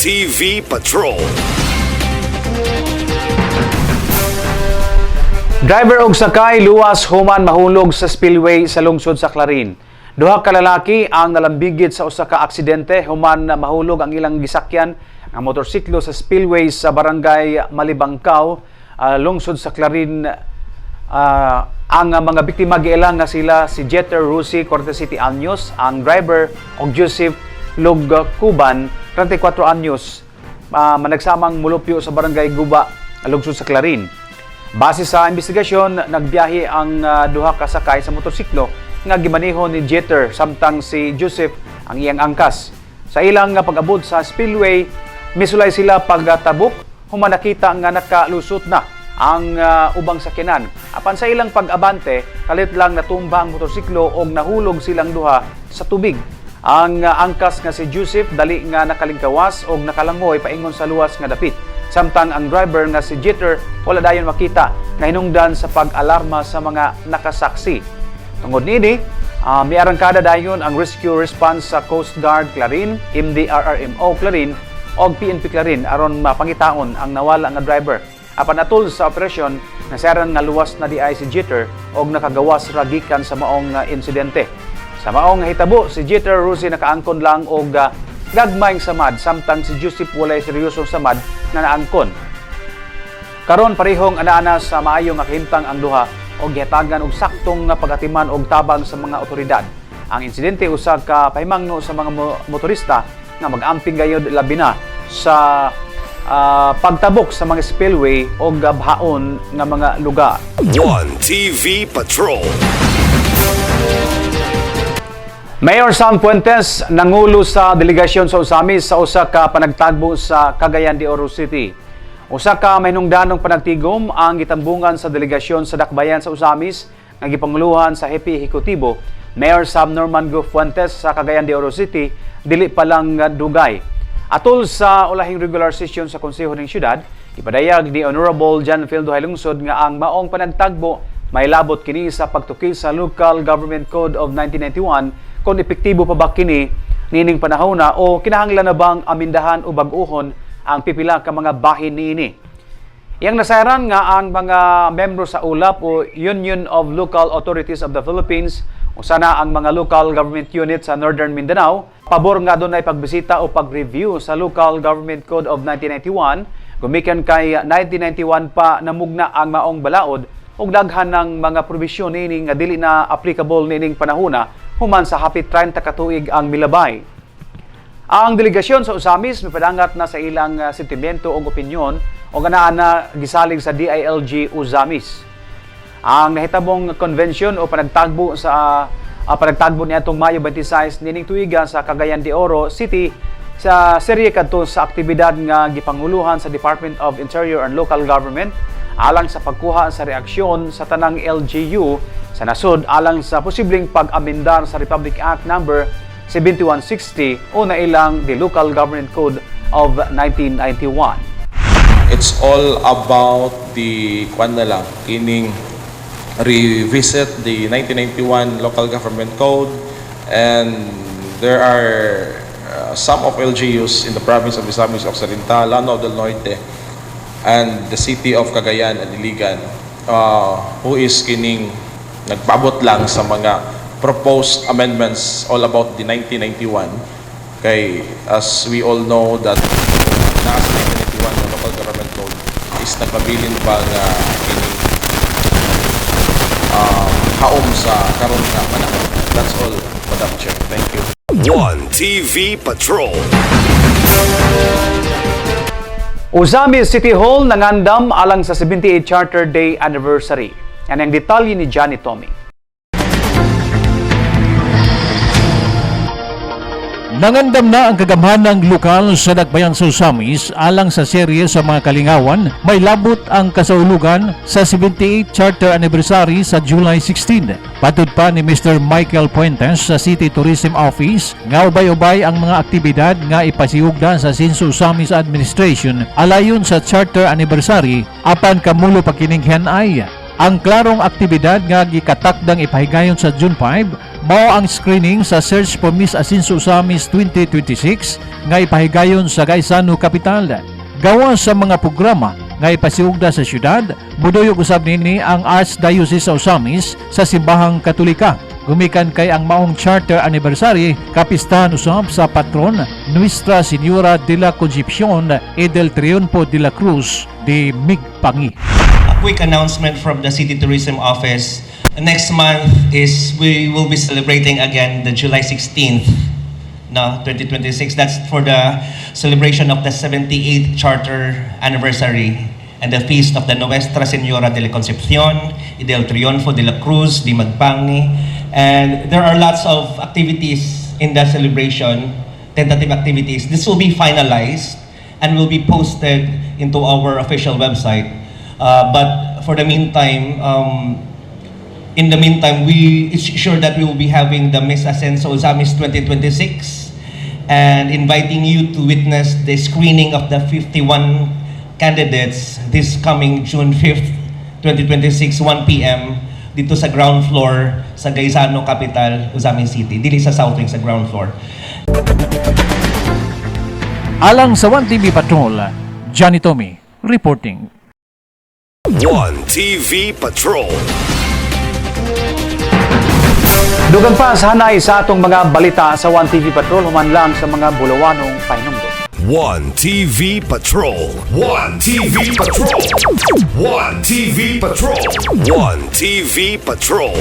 TV Patrol. Driver og sakay luwas human mahulog sa spillway sa lungsod sa Clarin. Duha ka lalaki ang nalambigit sa usa ka aksidente human mahulog ang ilang gisakyan ang motorsiklo sa spillway sa barangay Malibangkaw, lungsod sa Clarin. Ang mga biktima giilang nga sila si Jeter Rusi, 47 anyos, ang driver og Joseph Lugcuban, 34 anyos, managsamang mulupyo sa barangay Guba, lungsod sa Clarin. Base sa investigasyon, nagbiyahe ang duha ka sakay sa motorsiklo nga gimaneho ni Jeter samtang si Joseph ang iyang angkas. Sa ilang pag-abot sa spillway, misulay sila pagtabok, human nakita nga nakalusot na ang ubang sakyanan. Apan sa ilang pag-abante, kalit lang natumba ang motorsiklo o nahulog silang duha sa tubig. Ang angkas nga si Joseph dali nga nakalingkawas o nakalangoy paingon sa luwas nga dapit. Samtang ang driver nga si Jeter wala dayon makita na hinungdan sa pag-alarma sa mga nakasaksi. Tungod nini, may arangkada dayon ang Rescue Response sa Coast Guard Clarin, MDRRMO Clarin o PNP Clarin aron mapangitaon ang nawala nga driver. Apan atol sa operasyon, nasaran nga luwas na di ay si Jeter o nakagawas ragikan sa maong insidente. Sa maong hitabo, si Jeter Rusi nakaangkon lang og gagmayng samad samtang si Joseph walay seryosong samad na naangkon. Karon parehong ana-ana sa maayong nakahimtang ang duha og gihatagan og saktong pagatiman og tabang sa mga otoridad. Ang insidente usa ka pahimangno sa mga motorista nga mag-amping gayud labi na sa pagtabok sa mga spillway o bahaon nga mga lugar. 1 TV Patrol. Mayor Sam Puentes nangulo sa delegasyon sa Usamis sa usa ka panagtagbo sa Cagayan de Oro City. Usa ka mahinungdanong panagtigom ang gitambungan sa delegasyon sa Dakbayan sa Usamis nga gipanguluhan sa Happy Hikutibo, Mayor Sam Norman Go Fuentes sa Cagayan de Oro City, dili pa lang dugay. Atol sa ulahing regular session sa Konseho ng Syudad, ipadayag ni Honorable John Fildo Lungsod nga ang maong panagtagbo may labot kini sa pagtukil sa Local Government Code of 1991 kung epektibo pa ba kini nining panahon na o kinahanglan na bang amindahan o bag-ohon ang pipila ka mga bahin niini. Iyang nasaran nga ang mga membro sa ULAP o Union of Local Authorities of the Philippines o sana ang mga local government unit sa Northern Mindanao, pabor nga doon ay pagbisita o pag-review sa Local Government Code of 1991, gumikan kay 1991 pa namugna ang maong balaod ug daghan ng mga probisyon nining nga dili na applicable nining panahona human sa hapit 30 ka tuig ang milabay. Ang delegasyon sa Usamis mipadangat na sa ilang sentimiento o opinyon o ganaan na gisalig sa DILG Usamis. Ang nahitabong convention o panagtagbo niadtong Mayo 26 nining tuiga sa Cagayan de Oro City sa serye kadto sa aktibidad nga gipanguluhan sa Department of Interior and Local Government alang sa pagkuha sa reaksyon sa tanang LGU sa nasod alang sa posibleng pag-amendar sa Republic Act number 7160 o nailang the Local Government Code of 1991. It's all about the kining revisit the 1991 Local Government Code, and there are some of LGUs in the province of Misamis Occidental, Lanao del Norte, and the city of Cagayan and Iligan, who is kining nagpabot lang sa mga proposed amendments all about the 1991. Kay as we all know that nasa 1991 ng Local Government Code is nagpabilin pa nga kining haom sa karon nga panahon. That's all, Madam Chair. Thank you. 1 TV Patrol. Usamis City Hall nangandam alang sa 78th Charter Day Anniversary. Yan ang detalye ni Johnny Tommy. Nangandam na ang kagamhanang lokal sa Dakbayan sa Usamis alang sa serye sa mga kalingawan. May labot ang kasaulugan sa 78th Charter Anniversary sa July 16. Patud pa ni Mr. Michael Puentes sa City Tourism Office nga ubay-ubay ang mga aktibidad nga ipasiugdan sa Sinsu Usamis Administration alayon sa Charter Anniversary apan kamulo pakining henay. Ang klarong aktibidad nga gikatakdang ipahigayon sa June 5 mao ang screening sa Search for Miss Asinso Usamis 2026 nga ipahigayon sa Gaisano Capital. Gawa sa mga programa nga ipasiugda sa syudad, muduyog usab nini ang Archdiocese sa Usamis sa Simbahang Katolika. Gumikan kay ang maong charter anniversary kapistahan usab sa patron Nuestra Señora de la Concepcion y del Triunfo de la Cruz de Migpangi. Quick announcement from the City Tourism Office. Next month we will be celebrating again the July 16th, 2026. That's for the celebration of the 78th Charter Anniversary and the feast of the Nuestra Señora de la Concepcion y del Triunfo de la Cruz de Magpangi. And there are lots of activities in the celebration, tentative activities. This will be finalized and will be posted into our official website. But for the meantime, we ensure that we will be having the Miss Ascenso Usamis 2026 and inviting you to witness the screening of the 51 candidates this coming June 5th, 2026, 1 p.m. dito sa ground floor sa Gaisano Capital, Usamis City. Dili sa South Wing, sa ground floor. Alang sa 1TV Patrol, Johnny Tommy reporting. 1TV Patrol. Dugang pa sa hanay sa atong mga balita sa 1TV Patrol human lang sa mga bulawanong pahinumdom. 1TV Patrol. 1TV Patrol. 1TV Patrol. 1TV Patrol.